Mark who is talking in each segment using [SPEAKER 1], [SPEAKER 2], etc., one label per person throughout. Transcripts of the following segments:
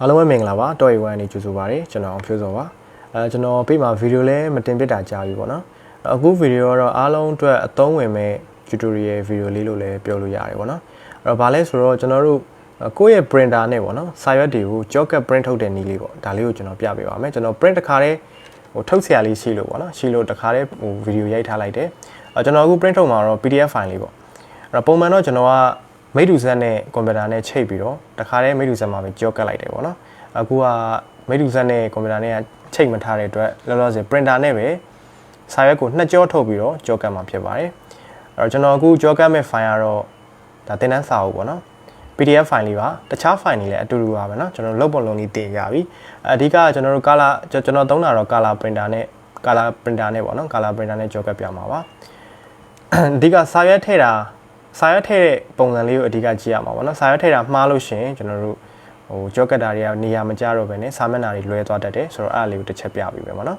[SPEAKER 1] အားလုံးပဲမင်္ဂလာပါတော့ရေဝိုင်းနေကြိုဆိုပါရစေကျွန်တော်အောင်ဖြိုးစောပါကျွန်တော်ပြီးမှဗီဒီယိုလည်းမတင်ပြတာကြာပြီပေါ့နော်အခုဗီဒီယိုကတော့အားလုံးအတွက်အသုံးဝင်မဲ့ tutorial ဗီဒီယိုလေးလို့လည်းပြောလို့ရတယ်ပေါ့နော်အဲ့တော့ဗာလဲဆိုတော့ကျွန်တော်တို့ကိုယ့်ရဲ့ printer နဲ့ပေါ့နော်စာရွက်တွေကို joker print ထုတ်တဲ့နည်းလေးပေါ့ဒါလေးကိုကျွန်တော်ပြပေးပါမယ်ကျွန်တော် print တစ်ခါတည်းထုတ်ဆရာလေးရှိလို့ပေါ့နော်ရှိလို့တစ်ခါတည်းဗီဒီယိုရိုက်ထားလိုက်တယ်ကျွန်တော်အခု print ထုတ်မှာတော့ PDF file လေးပေါ့အဲ့တော့ပုံမှန်တော့ကျွန်တော်ကမိတူဆက်နဲ့ကွန်ပျူတာနဲ့ချိတ်ပြီးတော့တခါတည်းမိတူဆက်မှာပဲကြောက်ကတ်လိုက်တယ်ပေါ့နော်အခုကမိတူဆက်နဲ့ကွန်ပျူတာနဲ့ချိတ်မထားတဲ့အတွက်လောလောဆယ် printer နဲ့ပဲစာရွက်ကိုနှစ်ကြောထုတ်ပြီးတော့ကြောက်ကတ်မှာဖြစ်ပါတယ်အဲ့တော့ကျွန်တော်အခုကြောက်ကတ်မဲ့ file ကတော့ဒါသင်တန်းစာအုပ်ပေါ့နော် PDF file လေးပါတခြား file တွေလည်းအတူတူပါပဲเนาะကျွန်တော်လုပ်ပုံလုံးလေးတင်ရပြီအဓိကကျွန်တော်တို့ color ကျွန်တော်သုံးတာတော့ color printer နဲ့ color printer နဲ့ပေါ့နော် color printer နဲ့ကြောက်ကတ်ပြမှာပါအဓိကစာရွက်ထည့်တာစာရွက်ထည့်တဲ့ပုံစံလေးကိုအဓိကကြည့်ရမှာပေါ့နော်စာရွက်ထည့်တာမှားလို့ရှင်ကျွန်တော်တို့ကြောက်ကတ်တာတွေကနေရာမကျတော့ဘဲနဲ့စာမျက်နှာတွေလွဲသွားတတ်တယ်ဆိုတော့အဲ့ဒါလေးကိုတစ်ချက်ပြပေးမယ်ပေါ့နော်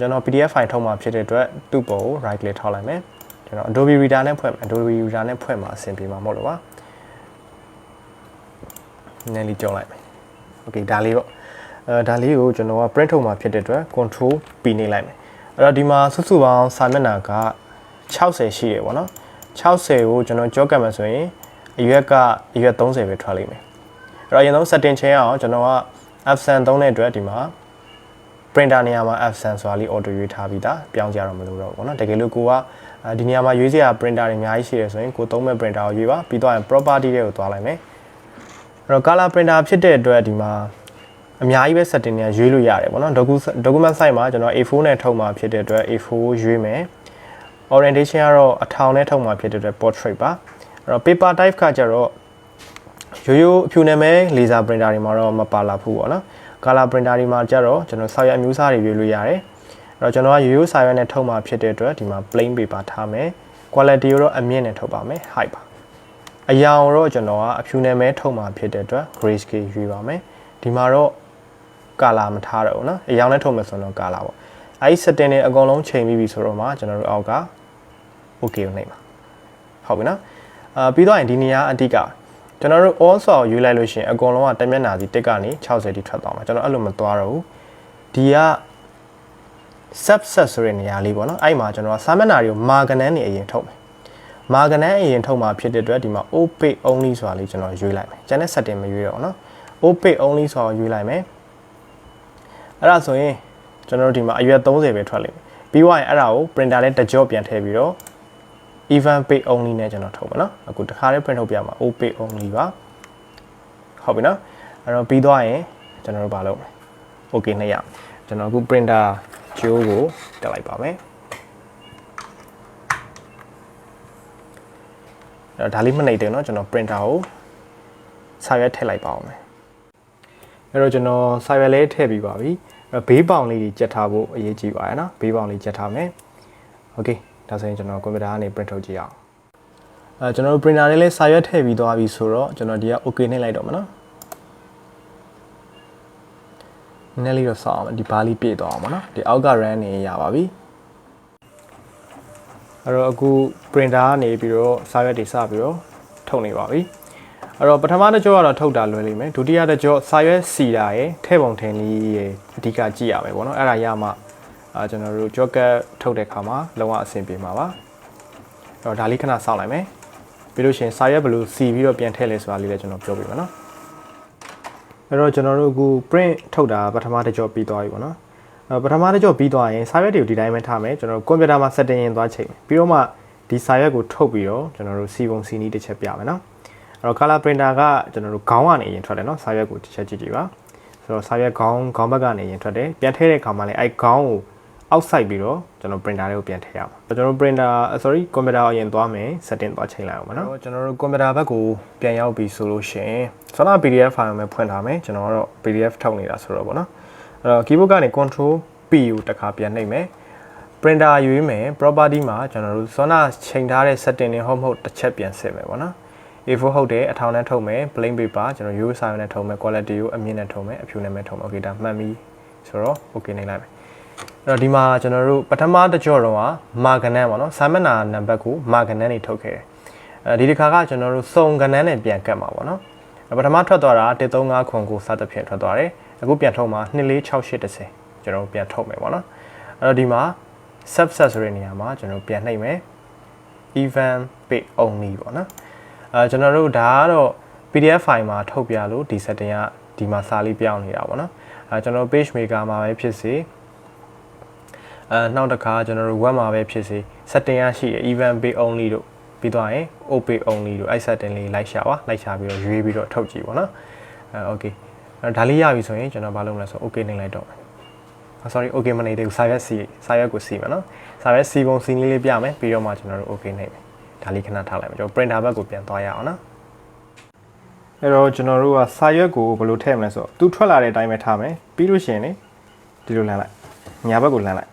[SPEAKER 1] ကျွန်တော် PDF file ထုတ်မှာဖြစ်တဲ့အတွက်သူ့ပုံကို right click ထောက်လိုက်မယ်ကျွန်တော် Adobe Reader နဲ့ဖွင့်မယ် Adobe Reader နဲ့ဖွင့်မှာအဆင်ပြေမှာမဟုတ်လို့ပါနည်းလေးကြောက်လိုက်မယ် Okay ဒါလေးပေါ့ဒါလေးကိုကျွန်တော်က print ထုတ်မှာဖြစ်တဲ့အတွက် Control P နေလိုက်မယ်အဲ့တော့ဒီမှာစုစုပေါင်းစာမျက်နှာက60ရှိတယ်ပေါ့နော်60ကိုကျွန်တော်ကြောက်ကတ်မှာဆိုရင်အရွက်30ပဲထွက်လိမ့်မယ်အဲ့တော့အရင်ဆုံး setting ချင်းအောင်ကျွန်တော်က F7 သုံးတဲ့အတွက်ဒီမှာ printer နေရာမှာ F7 ဆိုတာလေး auto ရွေးထားပြီးသားပြောင်းကြတော့မလို့တော့ဘူးเนาะတကယ်လို့ကိုကဒီနေရာမှာရွေးစရာ printer တွေအများကြီးရှိတယ်ဆိုရင်ကိုသုံးမဲ့ printer ကိုရွေးပါပြီးတော့ property တွေကိုသွားလိုက်မယ်အဲ့တော့ color printer ဖြစ်တဲ့အတွက်ဒီမှာအများကြီးပဲ setting တွေရွေးလို့ရတယ်ပေါ့နော် document site မှာကျွန်တော် A4 နဲ့ထုတ်မှာဖြစ်တဲ့အတွက် A4 ရွေးမယ် orientation ကတော့အထောင်နဲ့ထုတ်မှာဖြစ်တဲ့အတွက် portrait ပါအဲ့တော့ paper type ကကြတော့ရိုးအဖြူနာမည် laser printer တွေမှာတော့မပါလာဘူးပေါ့နော် color printer တွေမှာကြတော့ကျွန်တော်စာရွက်အမျိုးအစားတွေရွေးလို့ရတယ်အဲ့တော့ကျွန်တော်ကရိုးစာရွက်နဲ့ထုတ်မှာဖြစ်တဲ့အတွက်ဒီမှာ plain paper ထားမယ် quality ကိုတော့အမြင့်နဲ့ထုတ်ပါမယ် high ပါအရောင်တော့ကျွန်တော်ကအဖြူနာမည်ထုတ်မှာဖြစ်တဲ့အတွက် grayscale ရွေးပါမယ်ဒီမှာတော့ color မထားတော့ဘူးနော်အရောင်နဲ့ထုတ်မယ်ဆိုတော့ color ပေါ့အဲ့ဒီ setting တွေအကုန်လုံးချိန်ပြီးပြီဆိုတော့မှကျွန်တော်တို့အောက်က okay ကိုနှိပ်ပါဟုတ်ပြီနော်ပြီးတော့ဒီနေရာအတိကကျွန်တော်တို့ all ဆိုရွေးလိုက်လို့ရှိရင်အကုန်လုံးကတမျက်နှာစီတစ်ကနေ60တိထွက်သွားမှာကျွန်တော်အဲ့လိုမသွားတော့ဘူးဒီက subset ဆိုတဲ့နေရာလေးပေါ့နော်အဲ့မှာကျွန်တော်ကစာမျက်နှာတွေကိုမာဂနန်းနေအရင်ထုတ်မယ်မာဂနန်းအရင်ထုတ်မှာဖြစ်တဲ့အတွက်ဒီမှာ opaque only ဆိုတာလေးကျွန်တော်ရွေးလိုက်မယ်ကျန်တဲ့ setting မရွေးတော့နော် opaque only ဆိုတာရွေးလိုက်မယ်အဲ့ဒါဆိုရင်ကျွန်တော်တို့ဒီမှာအရွက်30ပဲထွက်လိမ့်မယ်ပြီးသွားရင်အဲ့ဒါကို printer နဲ့တကြော့ပြန်ထည့်ပြီးတော့ even page only နဲ့ကျွန်တော်ထုတ်ပါနော်အခုတခါလေး print ထုတ်ပြမှာ opaque only ပါဟုတ်ပြီနော်အဲ့တော့ပြီးသွားရင်ကျွန်တော်တို့ဘာလုပ်မလဲ okay နှိပ်ရအောင်ကျွန်တော်အခု printer ကြိုးကိုတက်လိုက်ပါမယ်အဲ့တော့ဒါလေးမနှိပ်တယ်နော်ကျွန်တော် printer ကိုစာရွက်ထည့်လိုက်ပါအောင်မယ်အဲ့တော့ကျွန်တော်စာရွက်လေးထည့်ပြီးပါပြီဘေးပေါင်လေးကြီးကြက်ထားဖို့အရေးကြီးပါရဲ့နော်ဘေးပေါင်လေးကြက်ထားမယ်โอเคဒါဆိုရင်ကျွန်တော်ကွန်ပျူတာကနေ print ထုတ်ကြည့်အောင်ကျွန်တော် printer လေးလည်းစာရွက်ထည့်ပြီးသွားပြီဆိုတော့ကျွန်တော်ဒီက okay နှိပ်လိုက်တော့မှာနော်နည်းလေးတော့စောင့်အောင်ဒီဘားလေးပြည့်သွားအောင်ပါနော်ဒီအောက်က run နေရပါပြီအဲ့တော့အခု printer ကနေပြီးတော့စာရွက်တွေစပြီးတော့ထုတ်နေပါပြီအဲ့တော့ပထမတစ်ကြောကတော့ထုတ်တာလွယ်လိမ့်မယ်ဒုတိယတစ်ကြောစာရွက်စီတာရယ်ထဲပုံထင်းလေးရယ်အဓိကကြည့်ရမယ်ပေါ့နော်အဲ့ဒါရမှကျွန်တော်တို့ကြောက်ကတ်ထုတ်တဲ့ခါမှာလုံးဝအဆင်ပြေမှာပါအဲ့တော့ဒါလေးခဏစောင့်လိုက်မယ်ပြီးလို့ရှိရင်စာရွက်ဘယ်လိုစီပြီးတော့ပြန်ထည့်လဲဆိုတာလေးလည်းကျွန်တော်ပြောပြပါနော်အဲ့တော့ကျွန်တော်တို့အခု print ထုတ်တာပထမတစ်ကြောပြီးသွားပြီပေါ့နော်ပထမတစ်ကြောပြီးသွားရင်စာရွက်တွေကိုဒီတိုင်းပဲထားမယ်ကျွန်တော်ကွန်ပျူတာမှာ setting ရင်သွားချိန်မယ်ပြီးတော့မှဒီစာရွက်ကိုထုတ်ပြီးတော့ကျွန်တော်တို့စီပုံစီနီးတစ်ချက်ပြမယ်နော်အဲ့တော့ color printer ကကျွန်တော်တို့ခေါင်းကနေအရင်ထွက်တယ်နော်စာရွက်ကိုတစ်ချက်ကြည့်ကြည့်ပါဆိုတော့စာရွက်ခေါင်းဘက်ကနေအရင်ထွက်တယ်ပြန်ထည့်တဲ့အခါမှာလည်းအဲ့ခေါင်းကိုအောက်ဆိုင်ပြီးတော့ကျွန်တော် printer လေးကိုပြန်ထည့်ရအောင်ကျွန်တော် printer sorry ကွန်ပျူတာအရင်သွားမယ် setting သွားချိန်လိုက်အောင်ပါနော်ကျွန်တော်တို့ကွန်ပျူတာဘက်ကိုပြန်ရောက်ပြီဆိုလို့ရှိရင်ဆောနာ PDF file မှာဖွင့်ထားမယ်ကျွန်တော်ကတော့ PDF ထုတ်နေတာဆိုတော့ဗောနော်အဲ့တော့ keyboard ကနေ control P ကိုတစ်ခါပြန်နှိပ်မယ် printer ရွေးမယ် property မှာကျွန်တော်တို့ဆောနာချိန်ထားတဲ့ setting တွေဟုတ်မဟုတ်တစ်ချက်ပြန်ဆက်မယ်ဗောနော် A4 ဟုတ်တယ်အထောင်နဲ့ထုတ်မယ် plain paper ကျွန်တော် ရိုးစာရွက်နဲ့ထုတ်မယ် quality ကိုအမြင့်နဲ့ထုတ်မယ်အဖြူနဲ့ပဲထုတ်မယ် okay ဒါမှတ်ပြီဆိုတော့ okay နှိပ်လိုက်မယ်အဲ့တော့ဒီမှာကျွန်တော်တို့ပထမတစ်ကြောတော့ကမာဂနန်းပေါ့နော်စာမျက်နှာနံပါတ်ကိုမာဂနန်းနေထုတ်ခဲ့တယ်ဒီတစ်ခါကကျွန်တော်တို့စုံကနန်းနဲ့ပြန်ကတ်မှာပေါ့နော် ပထမထွက်သွားတာ135ခွန်ကိုစသဖြင့်ထွက်သွားတယ်အခုပြန်ထုတ်မှာ246810ကျွန်တော်ပြန်ထုတ်မယ်ပေါ့နော်အဲ့တော့ဒီမှာ subset ဆိုတဲ့နေရာမှာကျွန်တော်ပြန်နှိပ်မယ် even page only ပေါ့နော်ကျွန်တော်တို့ဒါကတော့ PDF file မှာထုတ်ပြလို့ဒီ setting ကဒီမှာစာလေးပြောင်းနေတာပေါ့နော်ကျွန်တော် page maker မှာပဲဖြစ်စေနောက်တစ်ခါကျွန်တော်တို့ web မှာပဲဖြစ်စေ setting ရရှိတယ် even page only တို့ပြီးသွားရင် open only တို့အဲ့ setting လေးလိုက်ရှာပါလိုက်ရှာပြီးတော့ရွေးပြီးတော့ထုတ်ကြည့်ပေါ့နော်okay ဒါလေးရပြီဆိုရင်ကျွန်တော်ဘာလုပ်မလဲဆို okay နှိပ်လိုက်တော့မယ်sorry okay မနေသေးဘူးစာရွက်ကိုစီမယ်နော်စာရွက်စီပုံစီလေးပြမယ်ပြီးတော့မှကျွန်တော်တို့ okay နှိပ်မယ်ဒါလေးခဏထားလိုက်မယ်ကျွန်တော် printer ဘက်ကိုပြန်သွားရအောင်နော်အဲ့တော့ကျွန်တော်တို့ကစာရွက်ကိုဘယ်လိုထည့်မလဲဆိုတော့သူထွက်လာတဲ့အတိုင်းပဲထားမယ်ပြီးလို့ရှိရင်လေဒီလိုလှမ်းလိုက်ညာဘက်ကိုလှမ်းလိုက်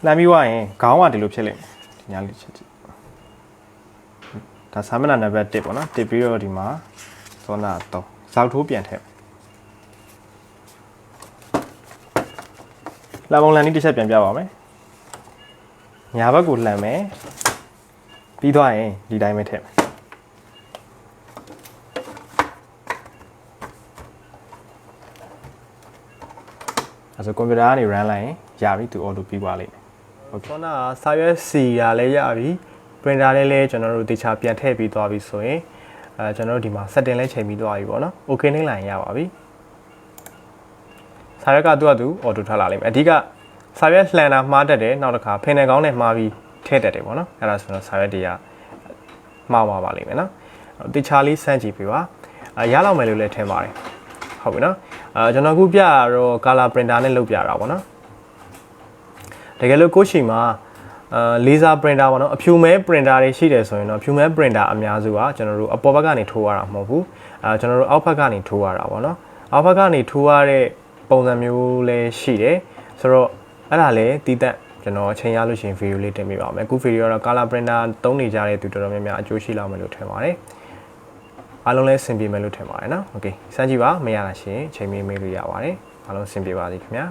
[SPEAKER 1] လှမ်းပြီးွားရင်ခေါင်းကဒီလိုဖြစ်လိမ့်မယ်ဒီညာလေးချက်ကြည့်ဒါစာမျက်နှာနံပါတ်1ပေါ့နော်တစ်ပြီးတော့ဒီမှာဇောနာ3ဇောက်ထိုးပြန်ထည့်လာပုံလန်လေးတစ်ချက်ပြန်ပြပါမယ်ညာဘက်ကိုလှမ်းမယ်ပြီးသွားရင်ဒီတိုင်းပဲထည့်မယ်အဲ့ဆိုကွန်ပျူတာကနေ run လိုက်ရင်ရပြီသူ auto ပြီးသွားလိမ့်မယ်ဟုတ်ကဲ့ခုနကစာရွက်စီရလည်းရပြီ printer လေးလည်းကျွန်တော်တို့တခြားပြန်ထည့်ပြီးသွားပြီဆိုရင်ကျွန်တော်တို့ဒီမှာ setting လေးချိန်ပြီးသွားပြီပေါ့နော် okay နှိပ်လိုက်ရင်ရပါပြီစာရွက်ကသူ့အတူ auto ထွက်လာလိမ့်မယ်အဓိကစာရွက်လှန်တာမှားတတ်တယ်နောက်တစ်ခါဖင်နယ်ကောင်းနဲ့မှားပြီးထည့်တတ်တယ်ပေါ့နော်အဲ့ဒါဆိုတော့စာရွက်တွေကမှားသွားပါလိမ့်မယ်နော်တခြားလေးစမ်းကြည့်ပြီးပါရလောက်မယ်လို့လည်းထင်ပါတယ်ဟုတ်ပြီနော်ကျွန်တော်ခုပြရတော့ color printer နဲ့လုပ်ပြတာပေါ့နော်တကယ်လို့ကိုရှိမှာlaser printer ပေါ့နော်အဖြူမဲ printer တွေရှိတယ်ဆိုရင်တော့ဖြူမဲ printer အများစုကကျွန်တော်တို့အပေါ်ဘက်ကနေထိုးရတာမဟုတ်ဘူးကျွန်တော်တို့အောက်ဘက်ကနေထိုးရတာပေါ့နော်အောက်ဘက်ကနေထိုးရတဲ့ပုံစံမျိုးလည်းရှိတယ်ဆိုတော့အဲ့ဒါလည်းတည်တတ်ကျွန်တော်အချိန်ရလို့ရှိရင် video လေးတင်ပေးပါမယ်အခု video ကတော့ color printer သုံးနေကြတဲ့သူတော်တော်များများအကျိုးရှိလောက်မယ်လို့ထင်ပါတယ်အားလုံးလည်းအဆင်ပြေမယ်လို့ထင်ပါတယ်နော် okay စမ်းကြည့်ပါမရတာရှင်ချိန်မေးလို့ရပါတယ်အားလုံးအဆင်ပြေပါစေခင်ဗျာ